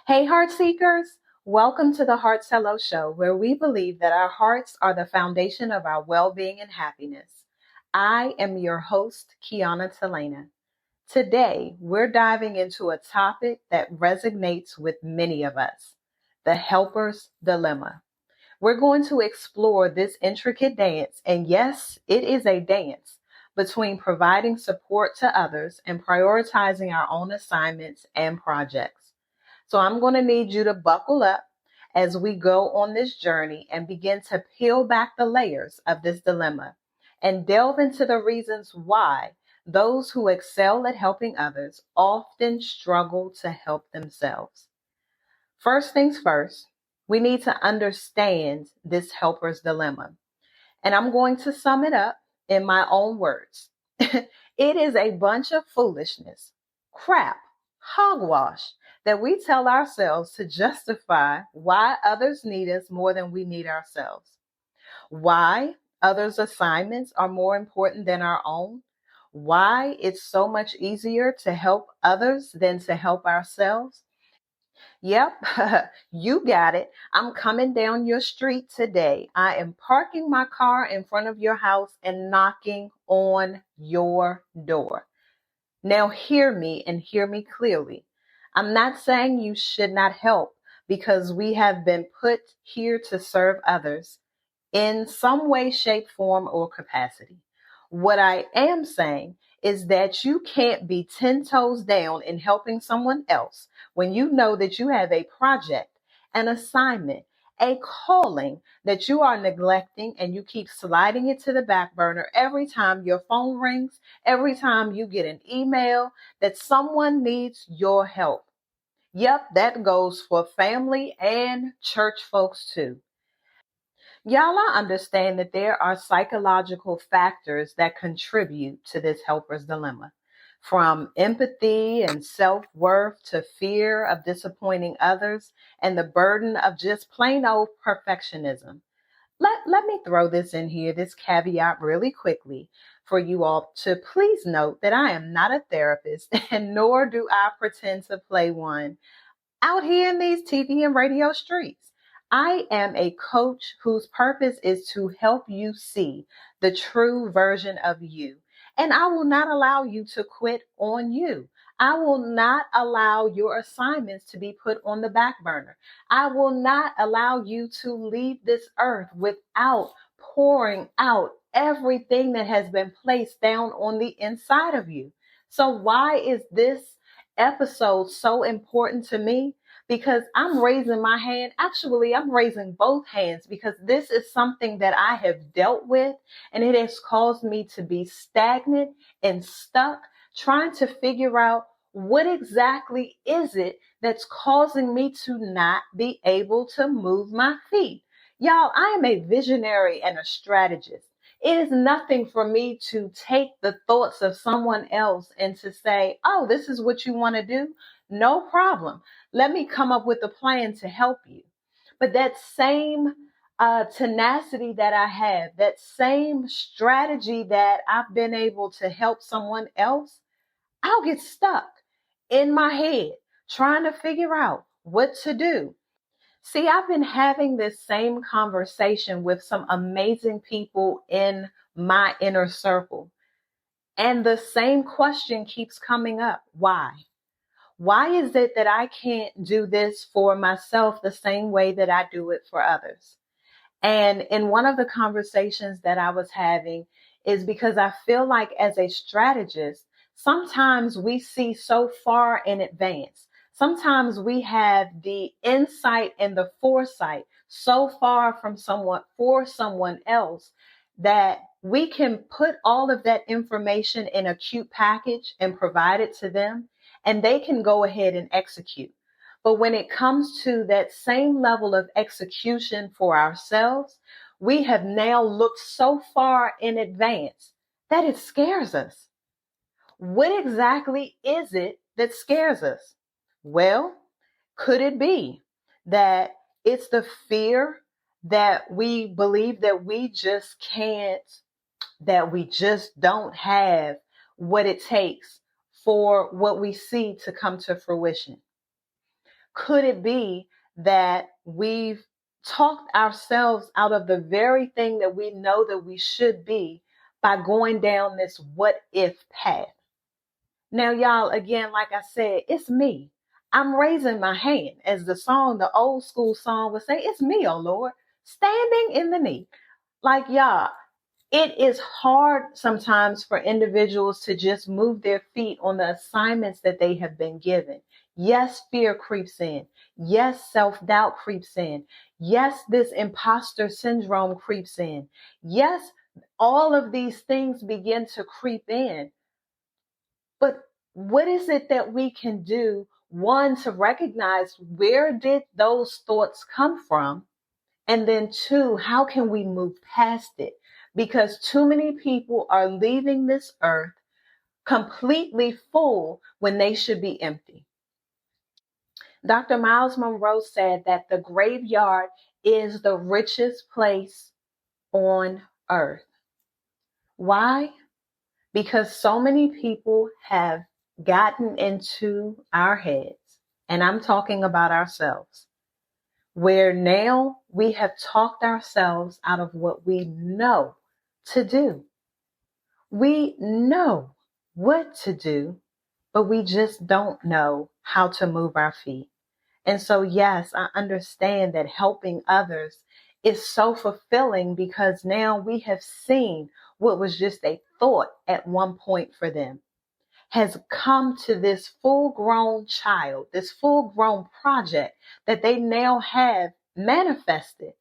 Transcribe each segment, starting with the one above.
Hey, heart seekers! Welcome to the Heart's Hello Show, where we believe that our hearts are the foundation of our well being and happiness. I am your host, Kiana Telena. Today, we're diving into a topic that resonates with many of us: the helper's dilemma. We're going to explore this intricate dance, and yes, it is a dance between providing support to others and prioritizing our own assignments and projects. So I'm going to need you to buckle up as we go on this journey and begin to peel back the layers of this dilemma and delve into the reasons why those who excel at helping others often struggle to help themselves. First things first, we need to understand this helper's dilemma. And I'm going to sum it up in my own words. It is a bunch of foolishness, crap, hogwash that we tell ourselves to justify why others need us more than we need ourselves. Why others' assignments are more important than our own. Why it's so much easier to help others than to help ourselves. Yep, you got it. I'm coming down your street today. I am parking my car in front of your house and knocking on your door. Now, hear me and hear me clearly. I'm not saying you should not help because we have been put here to serve others in some way, shape, form, or capacity. What I am saying is that you can't be 10 toes down in helping someone else when you know that you have a project, an assignment, a calling that you are neglecting and you keep sliding it to the back burner every time your phone rings, every time you get an email that someone needs your help. Yep, that goes for family and church folks too. Y'all, I understand that there are psychological factors that contribute to this helper's dilemma, from empathy and self-worth to fear of disappointing others and the burden of just plain old perfectionism. Let me throw this in here, this caveat really quickly for you all to please note that I am not a therapist and nor do I pretend to play one out here in these TV and radio streets. I am a coach whose purpose is to help you see the true version of you. And I will not allow you to quit on you. I will not allow your assignments to be put on the back burner. I will not allow you to leave this earth without pouring out everything that has been placed down on the inside of you. So why is this episode so important to me? Because I'm raising my hand. Actually, I'm raising both hands because this is something that I have dealt with, and it has caused me to be stagnant and stuck trying to figure out what exactly is it that's causing me to not be able to move my feet. Y'all, I am a visionary and a strategist. It is nothing for me to take the thoughts of someone else and to say, oh, this is what you want to do. No problem. Let me come up with a plan to help you. But that same tenacity that I have, that same strategy that I've been able to help someone else, I'll get stuck in my head trying to figure out what to do. See, I've been having this same conversation with some amazing people in my inner circle. And the same question keeps coming up. Why? Why is it that I can't do this for myself the same way that I do it for others? And in one of the conversations that I was having is because I feel like as a strategist, sometimes we see so far in advance. Sometimes we have the insight and the foresight so far from someone for someone else that we can put all of that information in a cute package and provide it to them, and they can go ahead and execute. But when it comes to that same level of execution for ourselves, we have now looked so far in advance that it scares us. What exactly is it that scares us? Well, could it be that it's the fear that we believe that we just can't, that we just don't have what it takes for what we see to come to fruition? Could it be that we've talked ourselves out of the very thing that we know that we should be by going down this what if path? Now, y'all, again, like I said, it's me. I'm raising my hand, as the old school song would say, it's me, oh Lord, standing in the need. Like, y'all, it is hard sometimes for individuals to just move their feet on the assignments that they have been given. Yes, fear creeps in. Yes, self-doubt creeps in. Yes, this imposter syndrome creeps in. Yes, all of these things begin to creep in. But what is it that we can do? One, to recognize where did those thoughts come from? And then two, how can we move past it? Because too many people are leaving this earth completely full when they should be empty. Dr. Miles Monroe said that the graveyard is the richest place on earth. Why? Because so many people have gotten into our heads, and I'm talking about ourselves, where now we have talked ourselves out of what we know to do. We know what to do, but we just don't know how to move our feet. And so, yes, I understand that helping others is so fulfilling because now we have seen what was just a thought at one point for them has come to this full grown child, this full grown project that they now have manifested,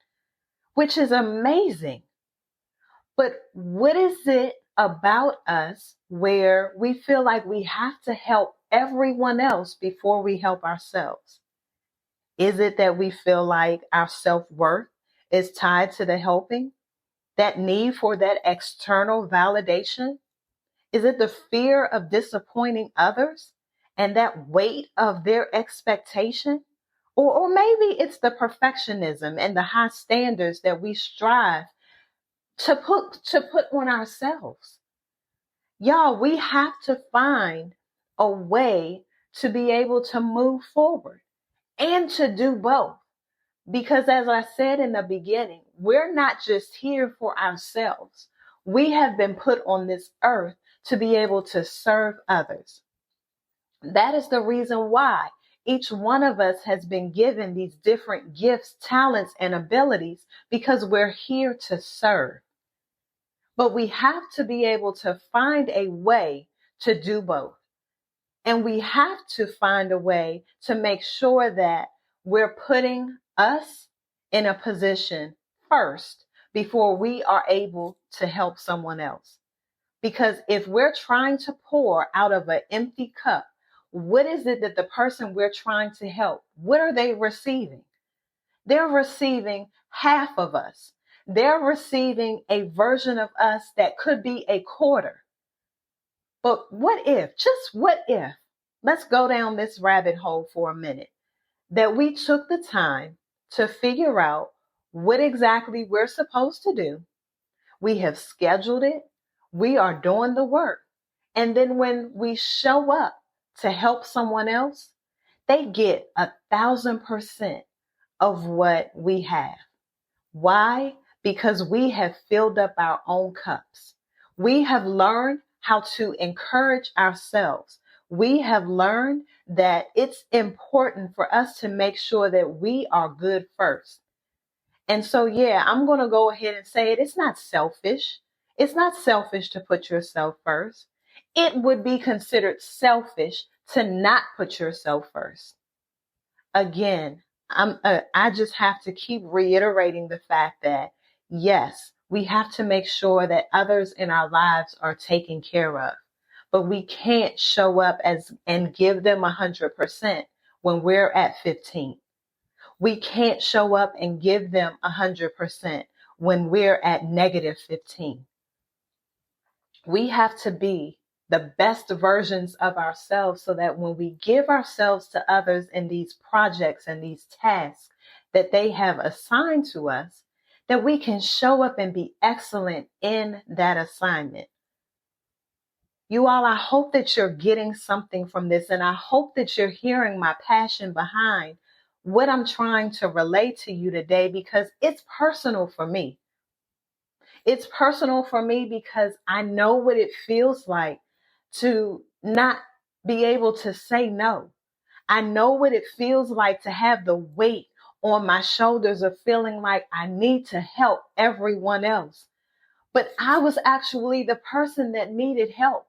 which is amazing. But what is it about us where we feel like we have to help everyone else before we help ourselves? Is it that we feel like our self-worth is tied to the helping? That need for that external validation? Is it the fear of disappointing others and that weight of their expectation? Or maybe it's the perfectionism and the high standards that we strive to put on ourselves. Y'all, we have to find a way to be able to move forward and to do both. Because as I said in the beginning, we're not just here for ourselves. We have been put on this earth to be able to serve others. That is the reason why each one of us has been given these different gifts, talents, and abilities because we're here to serve. But we have to be able to find a way to do both. And we have to find a way to make sure that we're putting us in a position first before we are able to help someone else. Because if we're trying to pour out of an empty cup, what is it that the person we're trying to help, what are they receiving? They're receiving half of us. They're receiving a version of us that could be a quarter. But what if, just what if, let's go down this rabbit hole for a minute, that we took the time to figure out what exactly we're supposed to do. We have scheduled it. We are doing the work. And then when we show up to help someone else, they get 1,000% of what we have. Why? Because we have filled up our own cups. We have learned how to encourage ourselves. We have learned that it's important for us to make sure that we are good first. And so, yeah, I'm going to go ahead and say it. It's not selfish. It's not selfish to put yourself first. It would be considered selfish to not put yourself first. Again, I just have to keep reiterating the fact that, yes, we have to make sure that others in our lives are taken care of. But we can't show up and give them 100% when we're at 15. We can't show up and give them 100% when we're at negative 15. We have to be the best versions of ourselves so that when we give ourselves to others in these projects and these tasks that they have assigned to us, that we can show up and be excellent in that assignment. You all, I hope that you're getting something from this, and I hope that you're hearing my passion behind what I'm trying to relate to you today, because it's personal for me. It's personal for me because I know what it feels like to not be able to say no. I know what it feels like to have the weight on my shoulders of feeling like I need to help everyone else. But I was actually the person that needed help.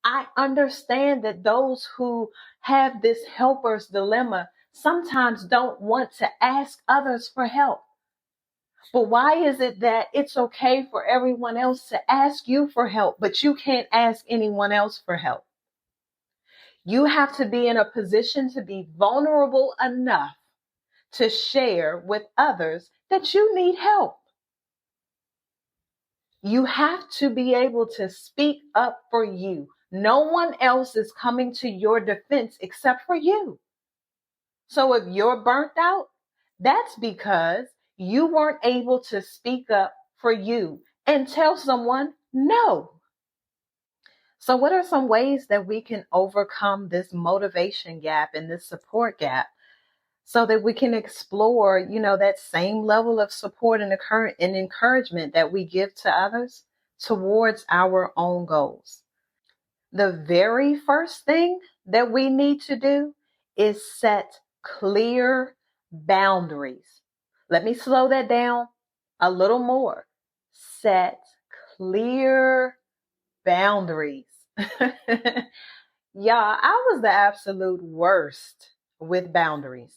I understand that those who have this helper's dilemma sometimes don't want to ask others for help. But why is it that it's okay for everyone else to ask you for help, but you can't ask anyone else for help? You have to be in a position to be vulnerable enough to share with others that you need help. You have to be able to speak up for you. No one else is coming to your defense except for you. So if you're burnt out, that's because you weren't able to speak up for you and tell someone no. So what are some ways that we can overcome this motivation gap and this support gap so that we can explore, that same level of support and encouragement that we give to others towards our own goals? The very first thing that we need to do is set clear boundaries. Let me slow that down a little more. Set clear boundaries. Yeah, I was the absolute worst with boundaries.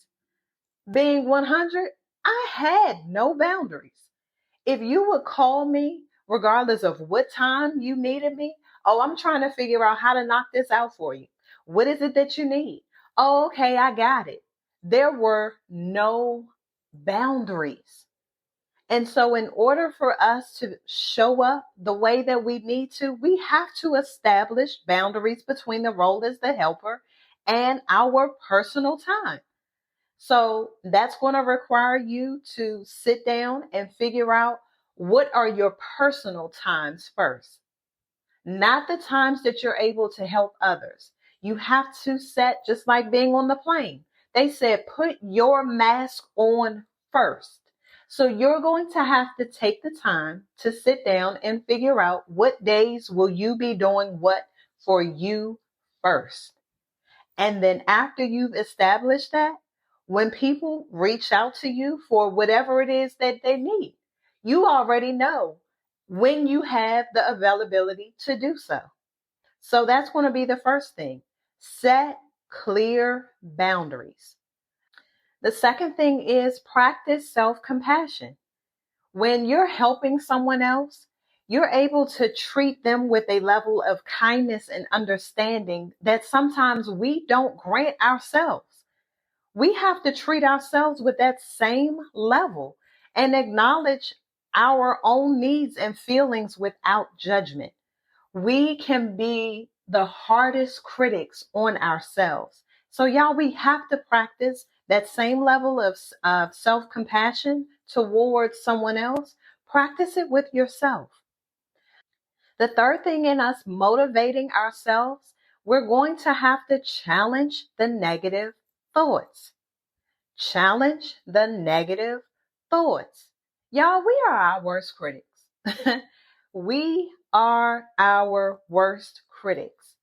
Being 100, I had no boundaries. If you would call me, regardless of what time you needed me, oh, I'm trying to figure out how to knock this out for you. What is it that you need? Oh, okay, I got it. There were no boundaries. And so, in order for us to show up the way that we need to, we have to establish boundaries between the role as the helper and our personal time. So that's going to require you to sit down and figure out what are your personal times first, not the times that you're able to help others. You have to set, just like being on the plane. They said, put your mask on first. So you're going to have to take the time to sit down and figure out what days will you be doing what for you first. And then after you've established that, when people reach out to you for whatever it is that they need, you already know when you have the availability to do so. So that's going to be the first thing. Set clear boundaries. The second thing is practice self-compassion. When you're helping someone else, you're able to treat them with a level of kindness and understanding that sometimes we don't grant ourselves. We have to treat ourselves with that same level and acknowledge our own needs and feelings without judgment. We can be the hardest critics on ourselves. So, y'all, we have to practice that same level of self-compassion towards someone else. Practice it with yourself. The third thing in us motivating ourselves, we're going to have to challenge the negative thoughts. Challenge the negative thoughts. Y'all, we are our worst critics. We are our worst critics.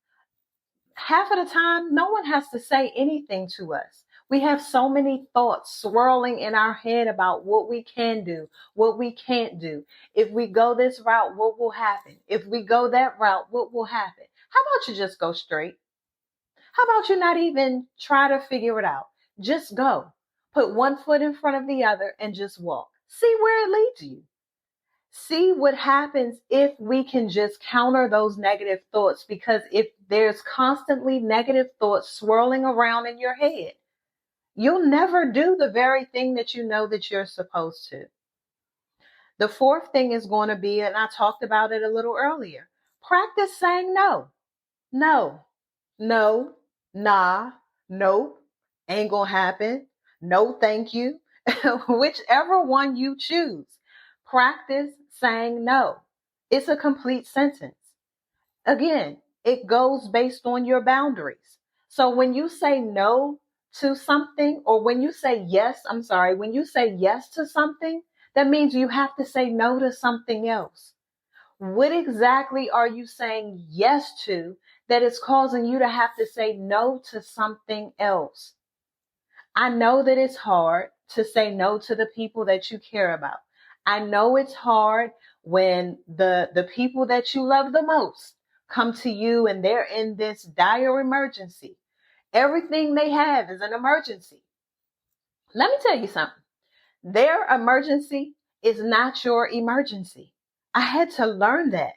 Half of the time, no one has to say anything to us. We have so many thoughts swirling in our head about what we can do, what we can't do. If we go this route, what will happen? If we go that route, what will happen? How about you just go straight? How about you not even try to figure it out? Just go. Put one foot in front of the other and just walk. See where it leads you. See what happens if we can just counter those negative thoughts, because if there's constantly negative thoughts swirling around in your head, you'll never do the very thing that you know that you're supposed to. The fourth thing is going to be, and I talked about it a little earlier, practice saying no. No, no, nah, nope, ain't gonna happen. No, thank you. Whichever one you choose, practice saying no. It's a complete sentence. Again, It goes based on your boundaries. So when you say no to something, or when you say yes, when you say yes to something, that means you have to say no to something else. What exactly are you saying yes to that is causing you to have to say no to something else? I know that it's hard to say no to the people that you care about. I know it's hard when the people that you love the most come to you and they're in this dire emergency. Everything they have is an emergency. Let me tell you something. Their emergency is not your emergency. I had to learn that.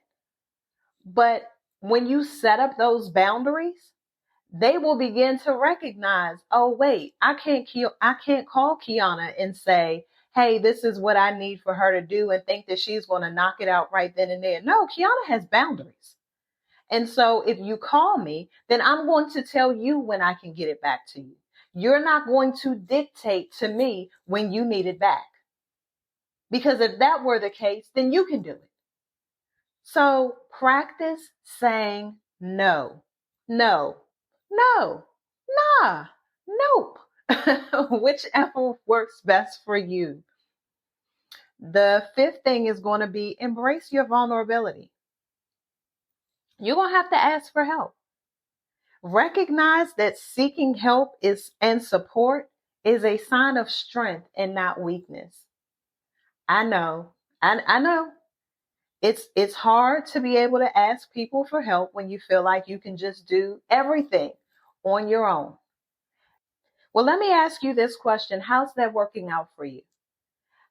But when you set up those boundaries, they will begin to recognize, oh wait, I can't call Kiana and say, hey, this is what I need for her to do, and think that she's going to knock it out right then and there. No, Kiana has boundaries. And so if you call me, then I'm going to tell you when I can get it back to you. You're not going to dictate to me when you need it back. Because if that were the case, then you can do it. So practice saying no, no, no, nah, nope. Whichever works best for you. The fifth thing is going to be embrace your vulnerability. You're going to have to ask for help. Recognize that seeking help and support is a sign of strength and not weakness. I know. I know. It's hard to be able to ask people for help when you feel like you can just do everything on your own. Well, let me ask you this question. How's that working out for you?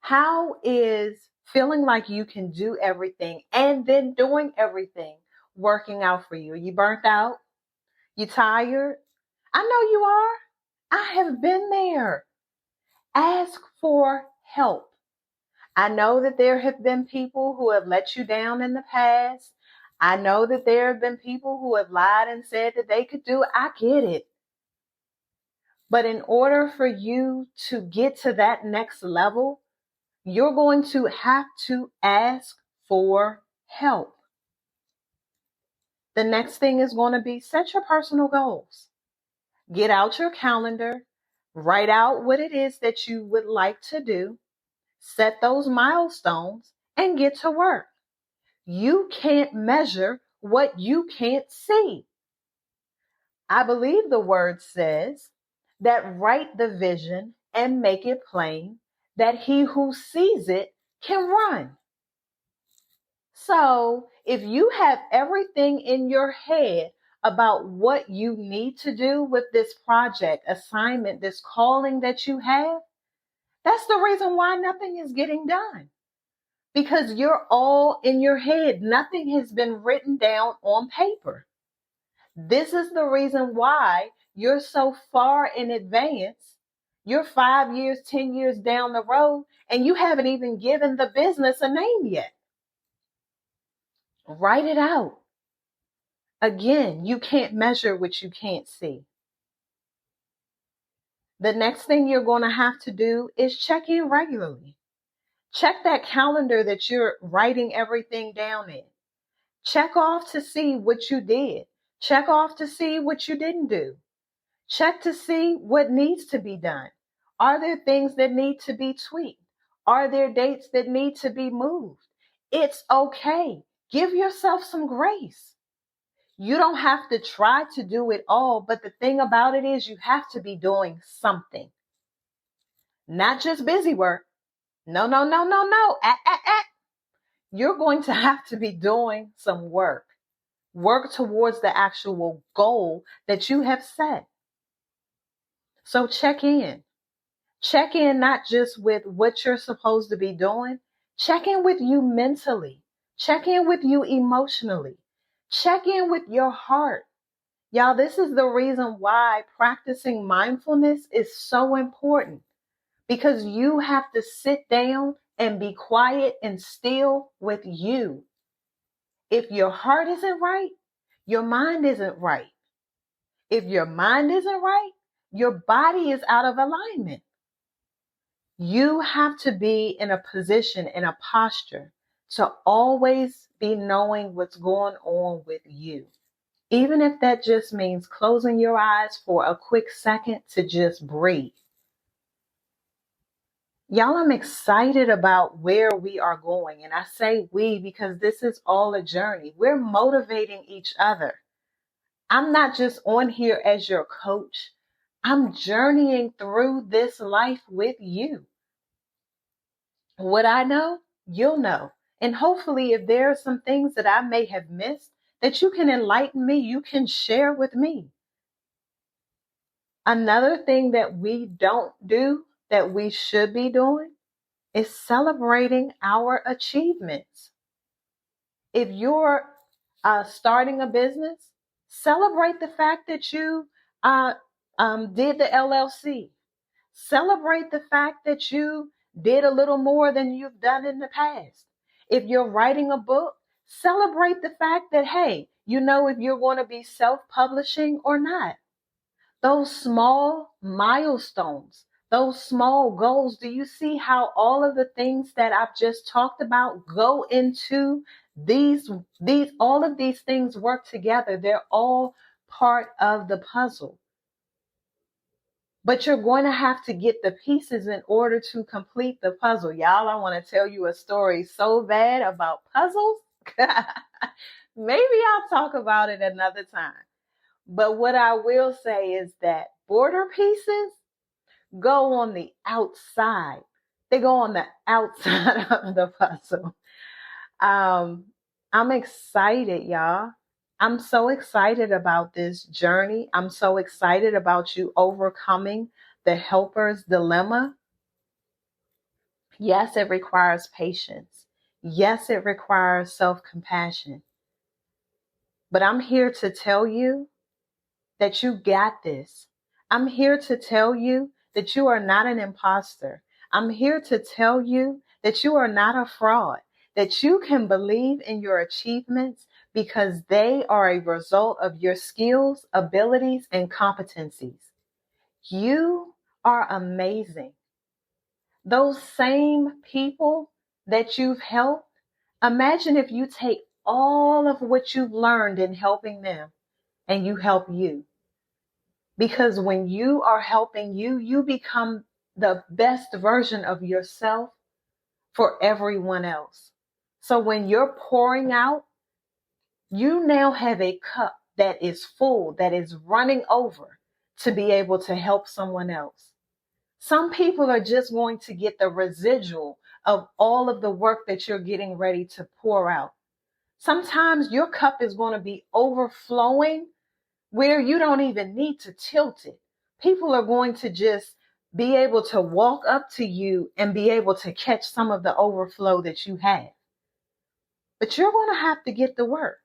How is feeling like you can do everything and then doing everything working out for you? Are you burnt out? You tired? I know you are. I have been there. Ask for help. I know that there have been people who have let you down in the past. I know that there have been people who have lied and said that they could do it. I get it. But in order for you to get to that next level, you're going to have to ask for help. The next thing is going to be set your personal goals. Get out your calendar, write out what it is that you would like to do, set those milestones, and get to work. You can't measure what you can't see. I believe the word says that write the vision and make it plain, that he who sees it can run. So if you have everything in your head about what you need to do with this project, assignment, this calling that you have, that's the reason why nothing is getting done. Because you're all in your head. Nothing has been written down on paper. This is the reason why you're so far in advance. You're 5 years, 10 years down the road, and you haven't even given the business a name yet. Write it out. Again, you can't measure what you can't see. The next thing you're going to have to do is check in regularly. Check that calendar that you're writing everything down in. Check off to see what you did. Check off to see what you didn't do. Check to see what needs to be done. Are there things that need to be tweaked? Are there dates that need to be moved? It's okay. Give yourself some grace. You don't have to try to do it all, but the thing about it is you have to be doing something. Not just busy work. No. You're going to have to be doing some work. Work towards the actual goal that you have set. So check in. Check in not just with what you're supposed to be doing. Check in with you mentally. Check in with you emotionally. Check in with your heart. Y'all, this is the reason why practicing mindfulness is so important. Because you have to sit down and be quiet and still with you. If your heart isn't right, your mind isn't right. If your mind isn't right, your body is out of alignment. You have to be in a position, in a posture, to always be knowing what's going on with you. Even if that just means closing your eyes for a quick second to just breathe. Y'all, I'm excited about where we are going. And I say we because this is all a journey. We're motivating each other. I'm not just on here as your coach. I'm journeying through this life with you. What I know, you'll know. And hopefully, if there are some things that I may have missed, that you can enlighten me, you can share with me. Another thing that we don't do that we should be doing is celebrating our achievements. If you're starting a business, celebrate the fact that you uh, did the LLC. Celebrate the fact that you did a little more than you've done in the past. If you're writing a book, celebrate the fact that, hey, you know if you're going to be self-publishing or not. Those small milestones, those small goals, do you see how all of the things that I've just talked about go into all of these things work together. They're all part of the puzzle. But you're going to have to get the pieces in order to complete the puzzle. Y'all, I want to tell you a story so bad about puzzles. Maybe I'll talk about it another time. But what I will say is that border pieces go on the outside. They go on the outside of the puzzle. I'm excited, y'all. I'm so excited about this journey. I'm so excited about you overcoming the helper's dilemma. Yes, it requires patience. Yes, it requires self-compassion. But I'm here to tell you that you got this. I'm here to tell you that you are not an imposter. I'm here to tell you that you are not a fraud, that you can believe in your achievements because they are a result of your skills, abilities, and competencies. You are amazing. Those same people that you've helped, imagine if you take all of what you've learned in helping them and you help you. Because when you are helping you, you become the best version of yourself for everyone else. So when you're pouring out, you now have a cup that is full, that is running over to be able to help someone else. Some people are just going to get the residual of all of the work that you're getting ready to pour out. Sometimes your cup is going to be overflowing where you don't even need to tilt it. People are going to just be able to walk up to you and be able to catch some of the overflow that you have. But you're going to have to get the work.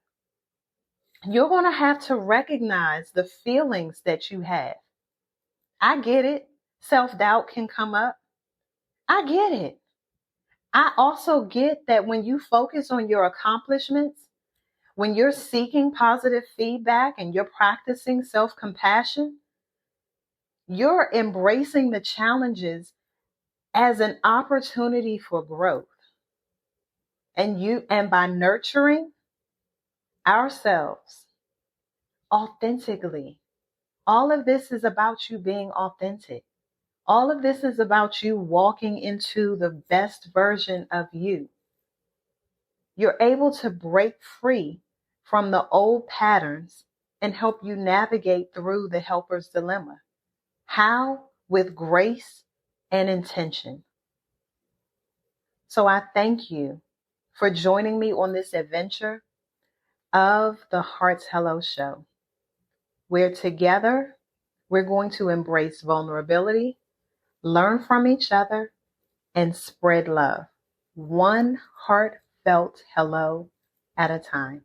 You're going to have to recognize the feelings that you have. I get it. Self-doubt can come up. I get it. I also get that when you focus on your accomplishments, when you're seeking positive feedback and you're practicing self-compassion, you're embracing the challenges as an opportunity for growth. And by nurturing ourselves authentically, all of this is about you being authentic. All of this is about you walking into the best version of you. You're able to break free from the old patterns and help you navigate through the helper's dilemma. How? With grace and intention. So I thank you for joining me on this adventure of the Heart's Hello Show, where together we're going to embrace vulnerability, learn from each other, and spread love, one heartfelt hello at a time.